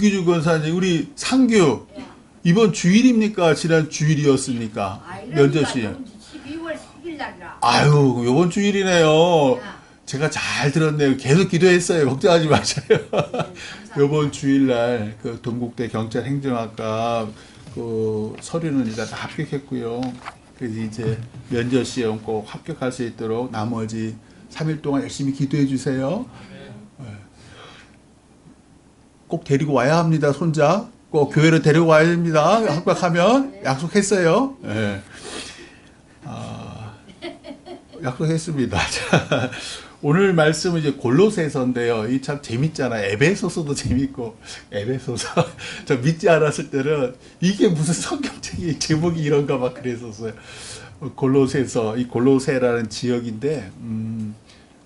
유기주 권사님, 우리 상규 이번 주일입니까? 지난 주일이었습니까? 면접시. 12월 10일 날이라. 아유, 이번 주일이네요. 야. 제가 잘 들었네요. 계속 기도했어요. 걱정하지 마세요. 이번 주일날 그 동국대 경찰행정학과 그 서류는 일단 다 합격했고요. 그래서 이제 면접 시험 꼭 합격할 수 있도록 나머지 3일 동안 열심히 기도해 주세요. 꼭 데리고 와야 합니다. 손자 꼭 교회로 데리고 와야 됩니다. 합격하면 약속했어요. 네. 약속했습니다. 자, 오늘 말씀은 이제 골로새서인데요. 이 참 재밌잖아요. 에베소서도 재밌고 에베소서 저 믿지 않았을 때는 이게 무슨 성경책이 제목이 이런가 막 그랬었어요. 골로새서, 이 골로새라는 지역인데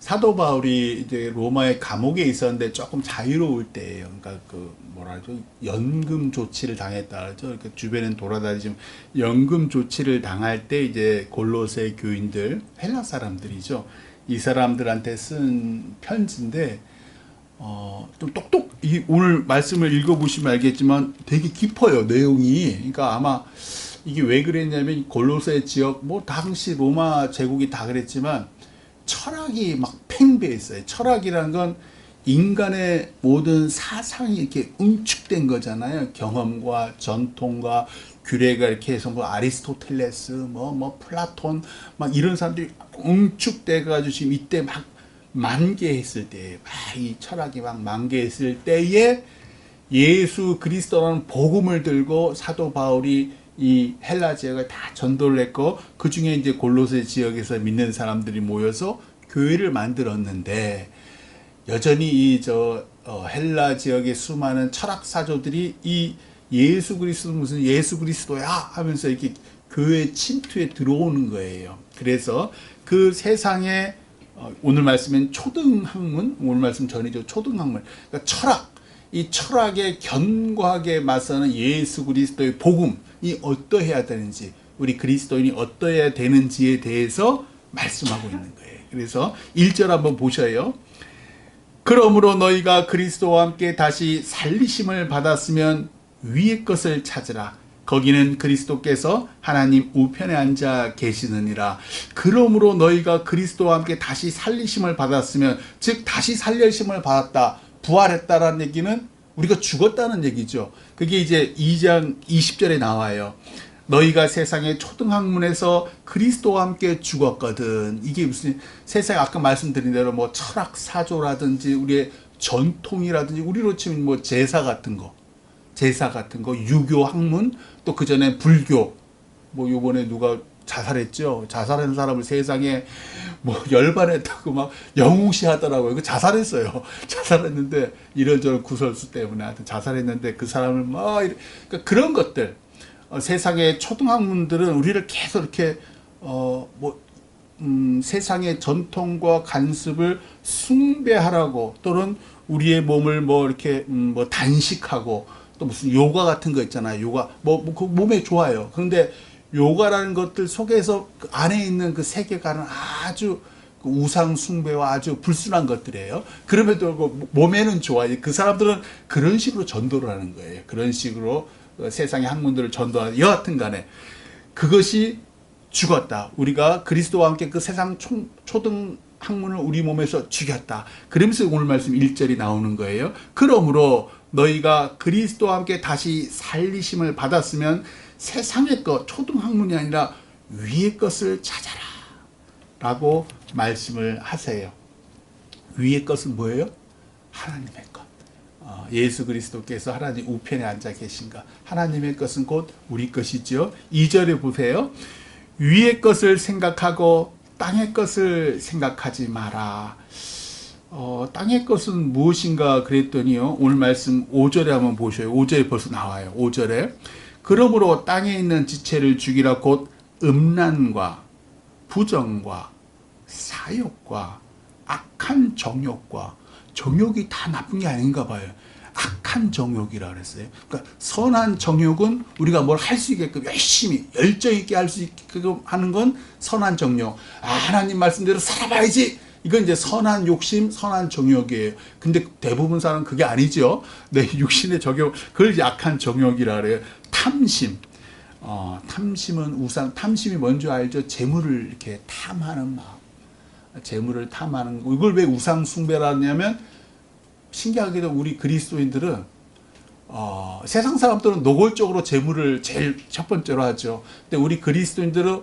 사도 바울이 이제 로마의 감옥에 있었는데 조금 자유로울 때예요. 그러니까 그 뭐라죠? 연금 조치를 당했다죠. 그러니까 주변엔 돌아다니지만 연금 조치를 당할 때 이제 골로새 교인들, 헬라 사람들이죠. 이 사람들한테 쓴 편지인데 좀 오늘 말씀을 읽어보시면 알겠지만 되게 깊어요, 내용이. 그러니까 아마 이게 왜 그랬냐면 골로새 지역, 뭐 당시 로마 제국이 다 그랬지만 철학이 막 팽배해 있어요. 철학이라는 건 인간의 모든 사상이 이렇게 응축된 거잖아요. 경험과 전통과 규례가 이렇게 해서 뭐 아리스토텔레스, 뭐 플라톤, 막 이런 사람들이 응축돼 가지고 지금 이때 막 만개했을 때, 막 이 철학이 막 만개했을 때에 예수 그리스도라는 복음을 들고 사도 바울이 이 헬라 지역을 다 전도를 했고, 그 중에 이제 골로새 지역에서 믿는 사람들이 모여서 교회를 만들었는데, 여전히 이 헬라 지역의 수많은 철학 사조들이 이 예수 그리스도 무슨 예수 그리스도야 하면서 이렇게 교회 침투에 들어오는 거예요. 그래서 그 세상에 오늘 말씀은 초등학문, 오늘 말씀 전이죠. 초등학문. 그러니까 철학, 이 철학에 견고하게 맞서는 예수 그리스도의 복음이 어떠해야 되는지, 우리 그리스도인이 어떠해야 되는지에 대해서 말씀하고 있는 거예요. 그래서 1절 한번 보셔요. 그러므로 너희가 그리스도와 함께 다시 살리심을 받았으면 위의 것을 찾으라. 거기는 그리스도께서 하나님 우편에 앉아 계시느니라. 그러므로 너희가 그리스도와 함께 다시 살리심을 받았으면, 즉 다시 살리심을 받았다, 부활했다라는 얘기는 우리가 죽었다는 얘기죠. 그게 이제 2장 20절에 나와요. 너희가 세상의 초등학문에서 그리스도와 함께 죽었거든. 이게 무슨 세상, 아까 말씀드린 대로 뭐 철학 사조라든지 우리의 전통이라든지, 우리로 치면 뭐 제사 같은 거, 유교 학문, 또 그 전에 불교, 뭐 요번에 누가 자살했죠. 자살한 사람을 세상에 뭐 열반했다고 막 영웅시하더라고요. 그 자살했어요. 자살했는데 이런저런 구설수 때문에 하여튼 자살했는데 그 사람을 막 그러니까 그런 것들, 세상의 초등학문들은 우리를 계속 이렇게 세상의 전통과 간습을 숭배하라고, 또는 우리의 몸을 뭐 이렇게 뭐 단식하고, 또 무슨 요가 같은 거 있잖아요. 요가 그 몸에 좋아요. 그런데 요가라는 것들 속에서 그 안에 있는 그 세계관은 아주 그 우상 숭배와 아주 불순한 것들이에요. 그럼에도 그 몸에는 좋아요. 그 사람들은 그런 식으로 전도를 하는 거예요. 그런 식으로 세상의 학문들을 전도하는, 여하튼 간에 그것이 죽었다. 우리가 그리스도와 함께 그 세상 초등 학문을 우리 몸에서 죽였다. 그러면서 오늘 말씀 1절이 나오는 거예요. 그러므로 너희가 그리스도와 함께 다시 살리심을 받았으면 세상의 것, 초등학문이 아니라 위의 것을 찾아라 라고 말씀을 하세요. 위의 것은 뭐예요? 하나님의 것. 예수 그리스도께서 하나님 우편에 앉아 계신가. 하나님의 것은 곧 우리 것이죠. 2절에 보세요. 위의 것을 생각하고 땅의 것을 생각하지 마라. 땅의 것은 무엇인가 그랬더니요, 오늘 말씀 5절에 한번 보셔요. 5절에 벌써 나와요. 5절에 그러므로 땅에 있는 지체를 죽이라. 곧 음란과 부정과 사욕과 악한 정욕과, 정욕이 다 나쁜 게 아닌가 봐요. 악한 정욕이라 그랬어요. 그러니까 선한 정욕은 우리가 뭘 할 수 있게끔 열심히 열정 있게 할 수 있게끔 하는 건 선한 정욕. 하나님 말씀대로 살아봐야지, 이건 이제 선한 욕심, 선한 정욕이에요. 근데 대부분 사람은 그게 아니죠. 내 육신의 정욕, 그걸 약한 정욕이라 그래요. 탐심. 탐심은 우상, 탐심이 뭔지 알죠? 재물을 이렇게 탐하는 마음. 재물을 탐하는 거. 이걸 왜 우상 숭배라 하냐면, 신기하게도 우리 그리스도인들은 세상 사람들은 노골적으로 재물을 제일 첫 번째로 하죠. 근데 우리 그리스도인들은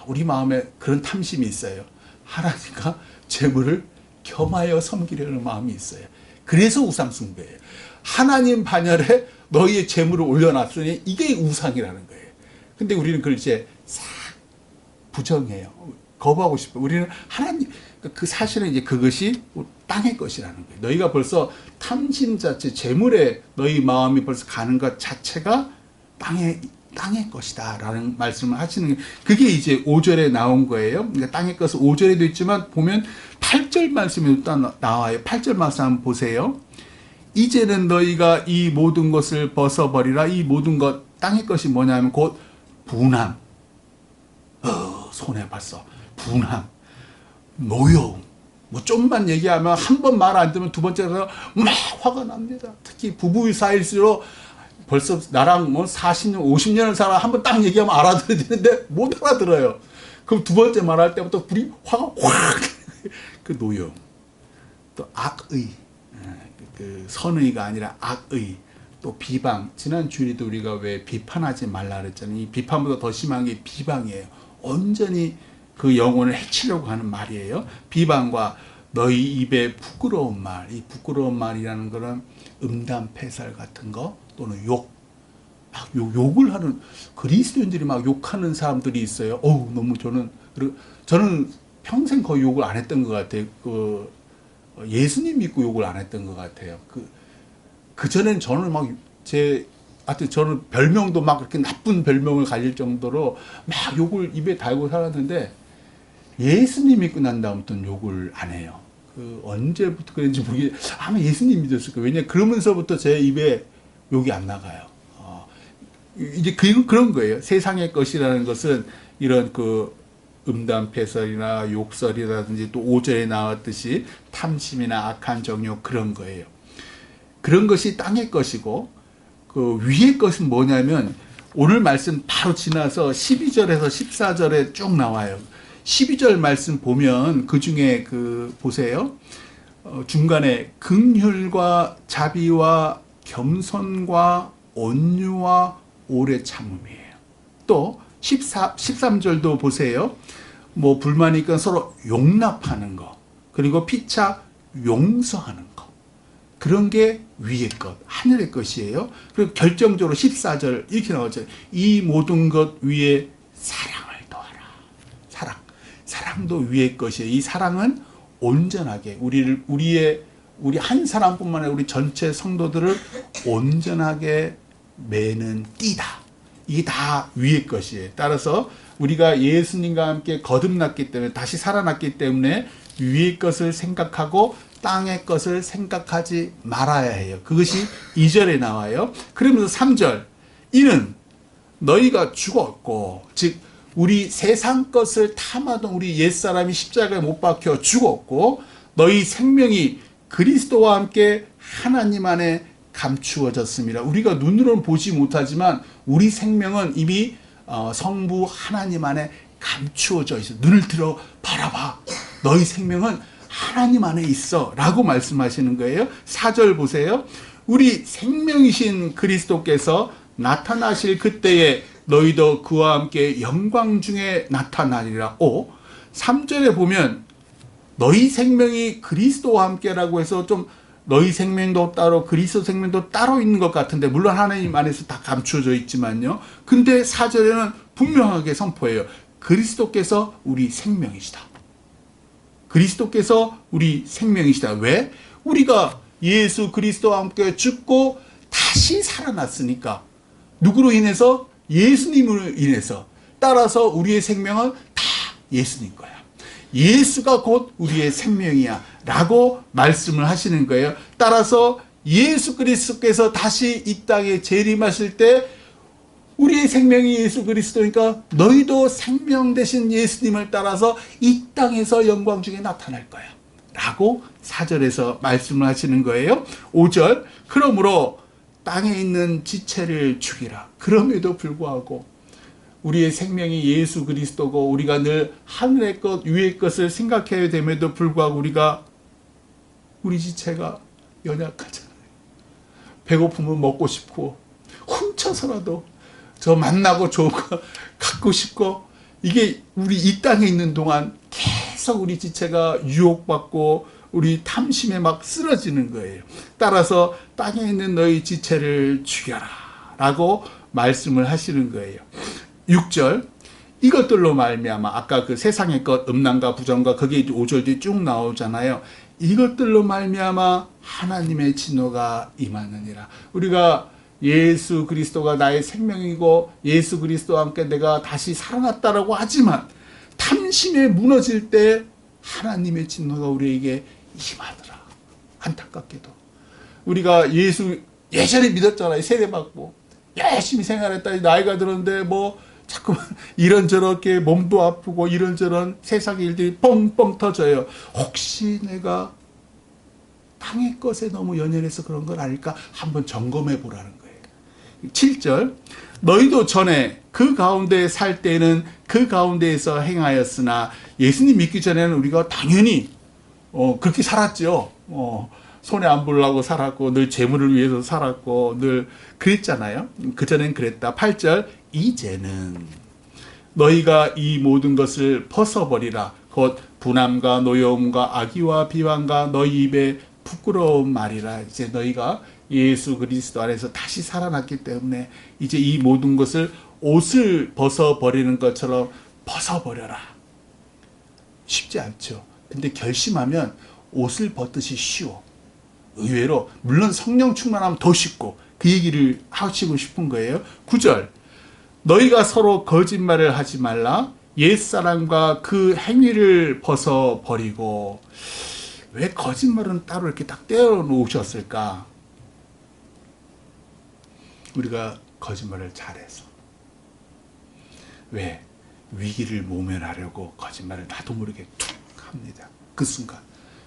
우리 마음에 그런 탐심이 있어요. 하나님과 재물을 겸하여 섬기려는 마음이 있어요. 그래서 우상 숭배예요. 하나님 반열에 너희의 재물을 올려놨으니 이게 우상이라는 거예요. 근데 우리는 그걸 이제 싹 부정해요. 거부하고 싶어요. 우리는 하나님, 그 사실은 이제 그것이 땅의 것이라는 거예요. 너희가 벌써 탐심 자체, 재물에 너희 마음이 벌써 가는 것 자체가 땅의 것이다 라는 말씀을 하시는 게, 그게 이제 5절에 나온 거예요. 그러니까 땅의 것은 5절에도 있지만 보면 8절 말씀이 또 나와요. 8절 말씀 한번 보세요. 이제는 너희가 이 모든 것을 벗어버리라. 이 모든 것, 땅의 것이 뭐냐면 곧 분함. 손해 봤어. 분함. 노여움. 뭐 좀만 얘기하면 한 번 말 안 들으면 두 번째로 막 화가 납니다. 특히 부부 사이일수록 벌써 나랑 뭐 40년, 50년을 살아 한 번 딱 얘기하면 알아들어야 되는데 못 알아들어요. 그럼 두 번째 말할 때부터 불이 화가 확. 그 노여움. 또 악의. 그 선의가 아니라 악의. 또 비방. 지난 주일에도 우리가 왜 비판하지 말라 그랬잖아요. 이 비판보다 더 심한 게 비방이에요. 온전히 그 영혼을 해치려고 하는 말이에요. 비방과 너희 입에 부끄러운 말. 이 부끄러운 말이라는 거는 음담, 패살 같은 거 또는 욕. 막 욕을 하는 그리스도인들이 막 욕하는 사람들이 있어요. 너무 저는 평생 거의 욕을 안 했던 것 같아요. 예수님 믿고 욕을 안 했던 것 같아요. 그 전에는 저는 하여튼 저는 별명도 막 그렇게 나쁜 별명을 가질 정도로 막 욕을 입에 달고 살았는데, 예수님 믿고 난 다음부터는 욕을 안 해요. 언제부터 그런지 모르겠는데, 아마 예수님 믿었을 거예요. 왜냐면 그러면서부터 제 입에 욕이 안 나가요. 이제 그런 거예요. 세상의 것이라는 것은 이런 음담패설이나 욕설이라든지 또 5절에 나왔듯이 탐심이나 악한 정욕, 그런 거예요. 그런 것이 땅의 것이고, 위의 것은 뭐냐면 오늘 말씀 바로 지나서 12절에서 14절에 쭉 나와요. 12절 말씀 보면 그 중에 보세요. 중간에 긍휼과 자비와 겸손과 온유와 오래 참음이에요. 또 13절도 보세요. 뭐 불만이 있건 서로 용납하는 거, 그리고 피차 용서하는 거, 그런 게 위의 것, 하늘의 것이에요. 그리고 결정적으로 14절 이렇게 나오죠. 이 모든 것 위에 사랑을 더하라. 사랑도 위의 것이에요. 이 사랑은 온전하게 우리 한 사람뿐만 아니라 우리 전체 성도들을 온전하게 매는 띠다. 이게 다 위의 것이에요. 따라서 우리가 예수님과 함께 거듭났기 때문에, 다시 살아났기 때문에 위의 것을 생각하고 땅의 것을 생각하지 말아야 해요. 그것이 2절에 나와요. 그러면서 3절, 이는 너희가 죽었고, 즉 우리 세상 것을 탐하던 우리 옛사람이 십자가에 못 박혀 죽었고, 너희 생명이 그리스도와 함께 하나님 안에 감추어졌습니다. 우리가 눈으로는 보지 못하지만 우리 생명은 이미 성부 하나님 안에 감추어져 있어. 눈을 들어 바라봐. 너희 생명은 하나님 안에 있어 라고 말씀하시는 거예요. 4절 보세요. 우리 생명이신 그리스도께서 나타나실 그때에 너희도 그와 함께 영광 중에 나타나리라. 3절에 보면 너희 생명이 그리스도와 함께라고 해서 좀 너희 생명도 따로 그리스도 생명도 따로 있는 것 같은데, 물론 하나님 안에서 다 감추어져 있지만요. 근데 4절에는 분명하게 선포해요. 그리스도께서 우리 생명이시다. 그리스도께서 우리 생명이시다. 왜? 우리가 예수 그리스도와 함께 죽고 다시 살아났으니까. 누구로 인해서? 예수님으로 인해서. 따라서 우리의 생명은 다 예수님 거야. 예수가 곧 우리의 생명이야 라고 말씀을 하시는 거예요. 따라서 예수 그리스도께서 다시 이 땅에 재림하실 때 우리의 생명이 예수 그리스도니까 너희도 생명 되신 예수님을 따라서 이 땅에서 영광 중에 나타날 거야 라고 4절에서 말씀을 하시는 거예요. 5절, 그러므로 땅에 있는 지체를 죽이라. 그럼에도 불구하고 우리의 생명이 예수 그리스도고 우리가 늘 하늘의 것 위의 것을 생각해야 됨에도 불구하고 우리 지체가 연약하잖아요. 배고프면 먹고 싶고 훔쳐서라도 저 만나고 좋은 거 갖고 싶고, 이게 우리 이 땅에 있는 동안 계속 우리 지체가 유혹받고 우리 탐심에 막 쓰러지는 거예요. 따라서 땅에 있는 너희 지체를 죽여라 라고 말씀을 하시는 거예요. 6절, 이것들로 말미암아, 아까 그 세상의 것 음란과 부정과 거기에 5절 뒤에 쭉 나오잖아요. 이것들로 말미암아 하나님의 진노가 임하느니라. 우리가 예수 그리스도가 나의 생명이고 예수 그리스도와 함께 내가 다시 살아났다라고 하지만 탐심에 무너질 때 하나님의 진노가 우리에게 임하더라. 안타깝게도 우리가 예수 예전에 믿었잖아요. 세례받고 열심히 생활했다. 나이가 들었는데 뭐 자꾸만 이런저렇게 몸도 아프고 이런저런 세상의 일들이 뻥뻥 터져요. 혹시 내가 땅의 것에 너무 연연해서 그런 건 아닐까? 한번 점검해 보라는 거예요. 7절, 너희도 전에 그 가운데 살 때는 그 가운데에서 행하였으나, 예수님 믿기 전에는 우리가 당연히 그렇게 살았죠. 손해 안 보려고 살았고 늘 재물을 위해서 살았고 늘 그랬잖아요. 그전엔 그랬다. 8절, 이제는 너희가 이 모든 것을 벗어버리라. 곧 분함과 노여움과 악의와 비방과 너희 입에 부끄러운 말이라. 이제 너희가 예수 그리스도 안에서 다시 살아났기 때문에 이제 이 모든 것을 옷을 벗어버리는 것처럼 벗어버려라. 쉽지 않죠. 근데 결심하면 옷을 벗듯이 쉬워. 의외로 물론 성령 충만하면 더 쉽고, 그 얘기를 하시고 싶은 거예요. 9절, 너희가 서로 거짓말을 하지 말라. 옛사람과 그 행위를 벗어버리고. 왜 거짓말은 따로 이렇게 딱 떼어놓으셨을까? 우리가 거짓말을 잘해서. 왜? 위기를 모면하려고 거짓말을 나도 모르게 툭 합니다. 그 순간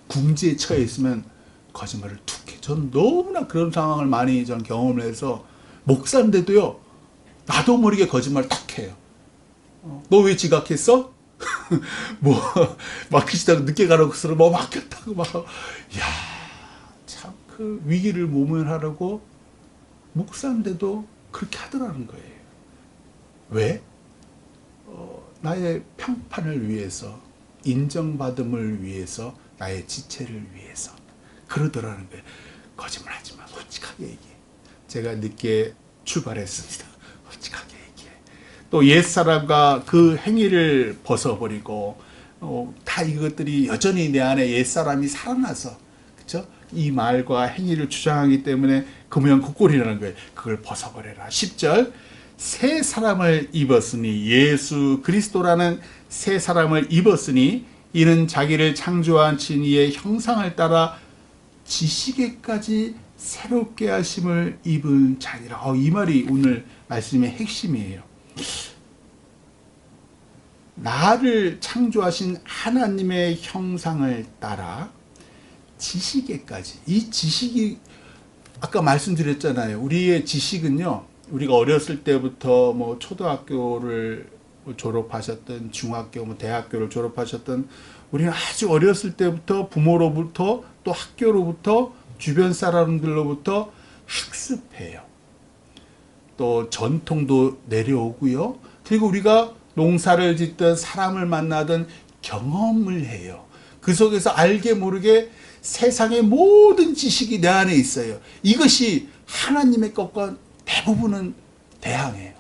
궁지에 처해 있으면 거짓말을 툭 해. 저는 너무나 그런 상황을 많이 전 경험을 해서, 목사인데도요 나도 모르게 거짓말 툭 해요. 너 왜 지각했어? 뭐 막히시다고 늦게 가라고 해서 뭐 막혔다고 막. 야, 참 그 위기를 모면하려고 목사인데도 그렇게 하더라는 거예요. 왜? 나의 평판을 위해서, 인정받음을 위해서, 나의 지체를 위해서 그러더라는 거예요. 거짓말하지 마. 솔직하게 얘기해. 제가 늦게 출발했습니다. 솔직하게 얘기해. 또 옛사람과 그 행위를 벗어버리고, 다 이것들이 여전히 내 안에 옛사람이 살아나서, 그렇죠? 이 말과 행위를 주장하기 때문에 금연국골이라는 거예요. 그걸 벗어버려라. 10절, 새 사람을 입었으니, 예수 그리스도라는 새 사람을 입었으니 이는 자기를 창조하신 이의 형상을 따라 지식에까지 새롭게 하심을 입은 자니라. 이 말이 오늘 말씀의 핵심이에요. 나를 창조하신 하나님의 형상을 따라 지식에까지. 이 지식이 아까 말씀드렸잖아요. 우리의 지식은요, 우리가 어렸을 때부터 뭐 초등학교를 졸업하셨던, 중학교, 뭐 대학교를 졸업하셨던, 우리는 아주 어렸을 때부터 부모로부터 또 학교로부터 주변 사람들로부터 학습해요. 또 전통도 내려오고요. 그리고 우리가 농사를 짓든 사람을 만나든 경험을 해요. 그 속에서 알게 모르게 세상의 모든 지식이 내 안에 있어요. 이것이 하나님의 것과 대부분은 대항해요.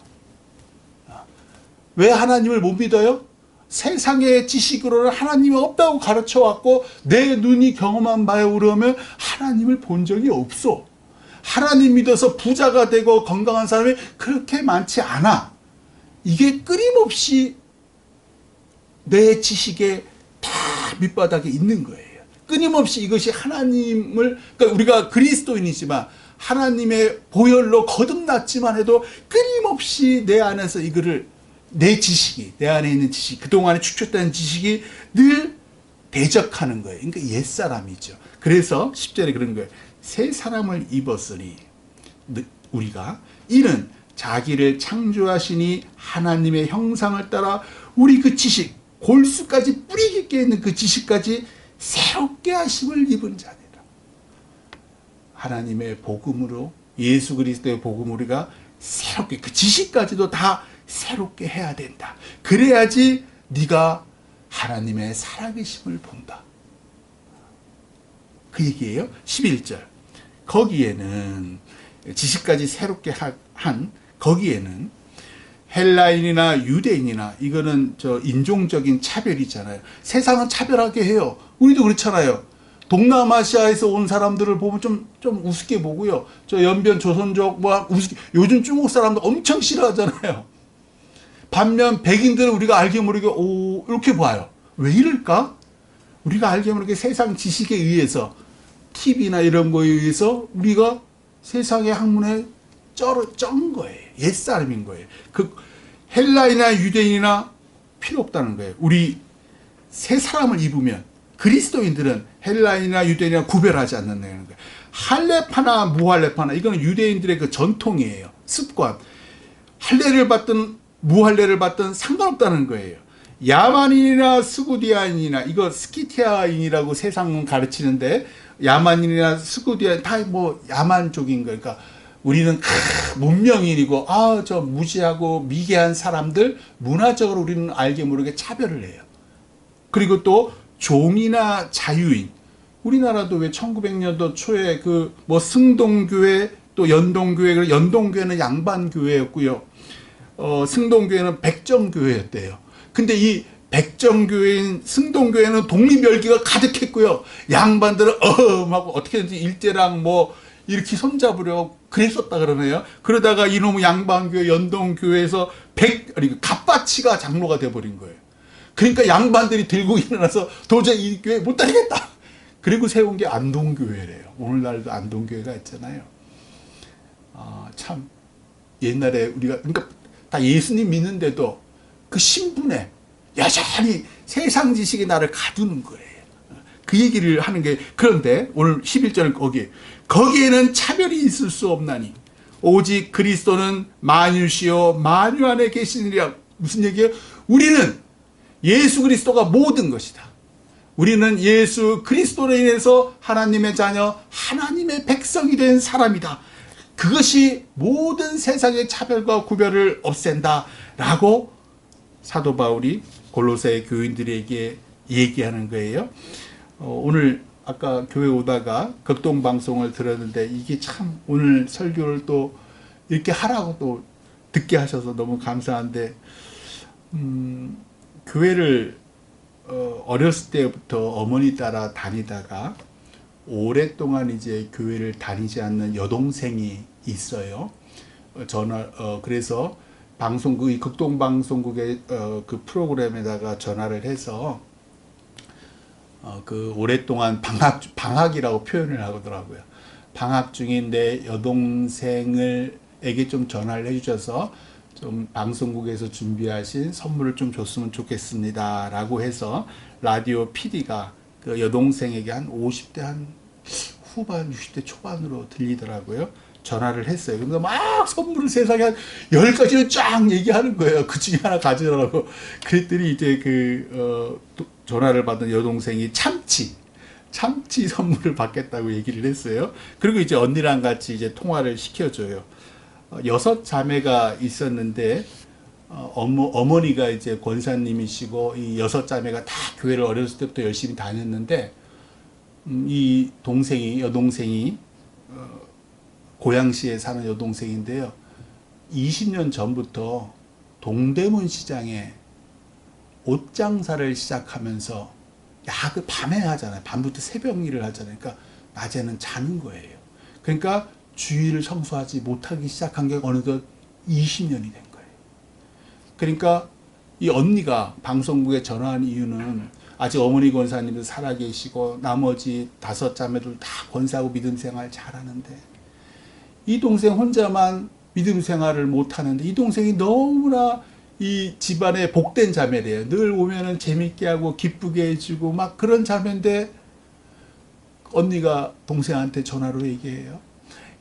왜 하나님을 못 믿어요? 세상의 지식으로는 하나님이 없다고 가르쳐왔고 내 눈이 경험한 바에 의하면 하나님을 본 적이 없어. 하나님 믿어서 부자가 되고 건강한 사람이 그렇게 많지 않아. 이게 끊임없이 내 지식에 다 밑바닥에 있는 거예요. 끊임없이 이것이 하나님을, 그러니까 우리가 그리스도인이지만 하나님의 보혈로 거듭났지만 해도 끊임없이 내 안에서 이거를 내 지식이, 내 안에 있는 지식, 그동안에 축적된 지식이 늘 대적하는 거예요. 그러니까 옛사람이죠. 그래서 10절에 그런 거예요. 새 사람을 입었으니 우리가 이는 자기를 창조하시니 하나님의 형상을 따라 우리 그 지식, 골수까지 뿌리 깊게 있는 그 지식까지 새롭게 하심을 입은 자니라. 하나님의 복음으로, 예수 그리스도의 복음 우리가 새롭게, 그 지식까지도 다 새롭게 해야 된다. 그래야지 네가 하나님의 살아계심을 본다. 그 얘기예요. 11절. 거기에는 지식까지 새롭게 한 거기에는 헬라인이나 유대인이나, 이거는 저 인종적인 차별이잖아요. 세상은 차별하게 해요. 우리도 그렇잖아요. 동남아시아에서 온 사람들을 보면 좀 우습게 보고요. 저 연변 조선족 뭐 우습게, 요즘 중국 사람들 엄청 싫어하잖아요. 반면 백인들은 우리가 알게 모르게 이렇게 봐요. 왜 이럴까? 우리가 알게 모르게 세상 지식에 의해서, TV나 이런 거에 의해서 우리가 세상의 학문에 쩐 거예요. 옛사람인 거예요. 그 헬라이나 유대인이나 필요 없다는 거예요. 우리 새 사람을 입으면 그리스도인들은 헬라인이나 유대인이나 구별하지 않는다는 거예요. 할례파나 무할례파나, 이거는 유대인들의 그 전통이에요. 습관. 할례를 받든 무할례를 받든 상관없다는 거예요. 야만인이나 스구디아인이나, 이거 스키티아인이라고 세상은 가르치는데, 야만인이나 스구디아인 다 뭐 야만족인 거예요. 그러니까 우리는 문명인이고 저 무지하고 미개한 사람들, 문화적으로 우리는 알게 모르게 차별을 해요. 그리고 또 종이나 자유인, 우리나라도 왜 1900년도 초에 그 뭐 승동교회, 또 연동교회, 연동교회는 양반교회였고요. 승동교회는 백정교회였대요. 근데 이 백정교회인 승동교회는 독립열기가 가득했고요. 양반들은 하고 어떻게든지 일제랑 뭐 이렇게 손잡으려고 그랬었다 그러네요. 그러다가 이놈의 양반교회, 연동교회에서 갑바치가 장로가 돼버린 거예요. 그러니까 양반들이 들고 일어나서 도저히 이 교회 못 다니겠다. 그리고 세운 게 안동교회래요. 오늘날도 안동교회가 있잖아요. 참 옛날에 우리가, 그러니까 다 예수님 믿는데도 그 신분에 여전히 세상 지식이 나를 가두는 거예요. 그 얘기를 하는 게, 그런데 오늘 11절은 거기에는 차별이 있을 수 없나니 오직 그리스도는 만유시요 만유 안에 계시느니라. 무슨 얘기예요? 우리는 예수 그리스도가 모든 것이다. 우리는 예수 그리스도로 인해서 하나님의 자녀, 하나님의 백성이 된 사람이다. 그것이 모든 세상의 차별과 구별을 없앤다 라고 사도 바울이 골로새 교인들에게 얘기하는 거예요. 오늘 아까 교회 오다가 극동방송을 들었는데, 이게 참 오늘 설교를 또 이렇게 하라고 또 듣게 하셔서 너무 감사한데, 교회를 어렸을 때부터 어머니 따라 다니다가 오랫동안 이제 교회를 다니지 않는 여동생이 있어요. 그래서 방송국, 이 극동방송국의 그 프로그램에다가 전화를 해서 그 오랫동안 방학이라고 표현을 하더라고요. 방학 중인 내 여동생에게 좀 전화를 해주셔서 좀 방송국에서 준비하신 선물을 좀 줬으면 좋겠습니다 라고 해서, 라디오 PD가 그 여동생에게 한 50대 한 후반 60대 초반으로 들리더라고요. 전화를 했어요. 그래서 막 선물을 세상에 한 10가지를 쫙 얘기하는 거예요. 그 중에 하나 가져라고. 그랬더니 이제 전화를 받은 여동생이 참치 선물을 받겠다고 얘기를 했어요. 그리고 이제 언니랑 같이 이제 통화를 시켜줘요. 6자매가 있었는데, 어머니가 이제 권사님이시고, 이 6자매가 다 교회를 어렸을 때부터 열심히 다녔는데, 이 여동생이 고양시에 사는 여동생인데요. 20년 전부터 동대문 시장에 옷 장사를 시작하면서, 밤에 하잖아요. 밤부터 새벽 일을 하잖아요. 그러니까 낮에는 자는 거예요. 그러니까 주일을 청소하지 못하기 시작한 게 어느덧 20년이 된 거예요. 그러니까 이 언니가 방송국에 전화한 이유는, 아직 어머니 권사님도 살아계시고 나머지 5자매들 다 권사하고 믿음 생활 잘하는데 이 동생 혼자만 믿음 생활을 못 하는데 이 동생이 너무나 이 집안의 복된 자매래요. 늘 오면은 재밌게 하고 기쁘게 해주고 막 그런 자매인데 언니가 동생한테 전화로 얘기해요.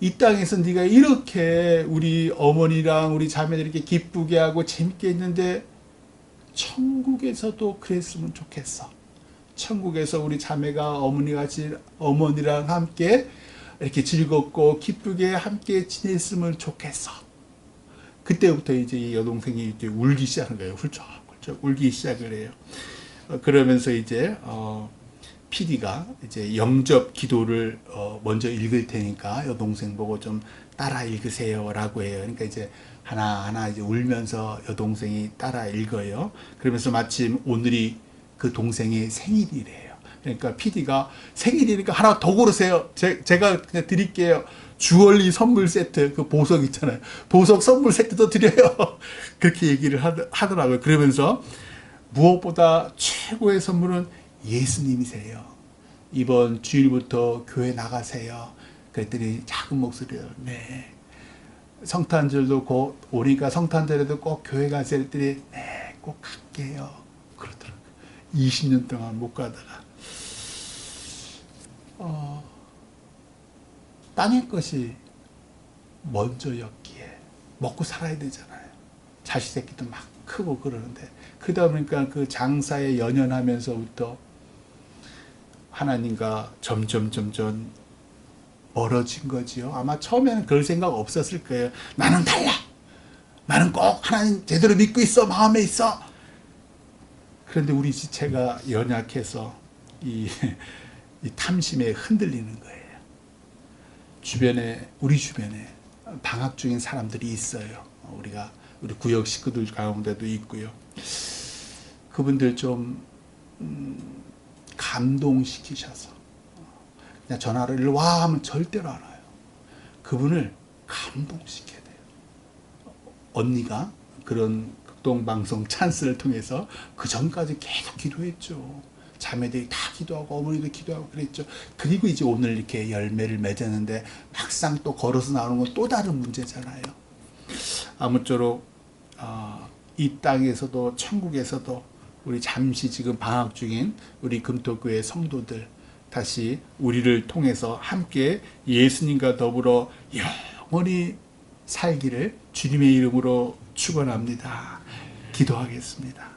이 땅에서 네가 이렇게 우리 어머니랑 우리 자매들 이렇게 기쁘게 하고 재밌게 했는데 천국에서도 그랬으면 좋겠어. 천국에서 우리 자매가 어머니랑 함께 이렇게 즐겁고 기쁘게 함께 지냈으면 좋겠어. 그때부터 이제 이 여동생이 이렇게 울기 시작한 거예요. 훌쩍훌쩍 울기 시작을 해요. 그러면서 이제 PD가 이제 영접 기도를 먼저 읽을 테니까 여동생 보고 좀 따라 읽으세요라고 해요. 그러니까 이제 하나하나 이제 울면서 여동생이 따라 읽어요. 그러면서 마침 오늘이 그 동생의 생일이래요. 그러니까 PD가 생일이니까 하나 더 고르세요. 제가 그냥 드릴게요. 주얼리 선물 세트, 그 보석 있잖아요. 보석 선물 세트도 드려요. 그렇게 얘기를 하더라고요. 그러면서 무엇보다 최고의 선물은 예수님이세요. 이번 주일부터 교회 나가세요. 그랬더니 작은 목소리로 네. 성탄절도 곧 오니까 성탄절에도 꼭 교회 가세요. 그랬더니 네, 꼭 갈게요. 그러더라고요. 20년 동안 못 가다가 땅의 것이 먼저였기에 먹고 살아야 되잖아요. 자식 새끼도 막 크고 그러는데 그러다 보니까 그 장사에 연연하면서부터 하나님과 점점 멀어진 거지요. 아마 처음에는 그럴 생각 없었을 거예요. 나는 달라. 나는 꼭 하나님 제대로 믿고 있어. 마음에 있어. 그런데 우리 지체가 연약해서 이 탐심에 흔들리는 거예요. 우리 주변에 방학 중인 사람들이 있어요. 우리 구역 식구들 가운데도 있고요. 그분들 좀 감동시키셔서 그냥 전화를 일로 와 하면 절대로 안 와요. 그분을 감동시켜야 돼요. 언니가 그런 극동방송 찬스를 통해서 그 전까지 계속 기도했죠. 자매들이 다 기도하고 어머니도 기도하고 그랬죠. 그리고 이제 오늘 이렇게 열매를 맺었는데 막상 또 걸어서 나오는 건 또 다른 문제잖아요. 아무쪼록 이 땅에서도 천국에서도 우리 잠시 지금 방학 중인 우리 금토교회 성도들 다시 우리를 통해서 함께 예수님과 더불어 영원히 살기를 주님의 이름으로 축원합니다. 기도하겠습니다.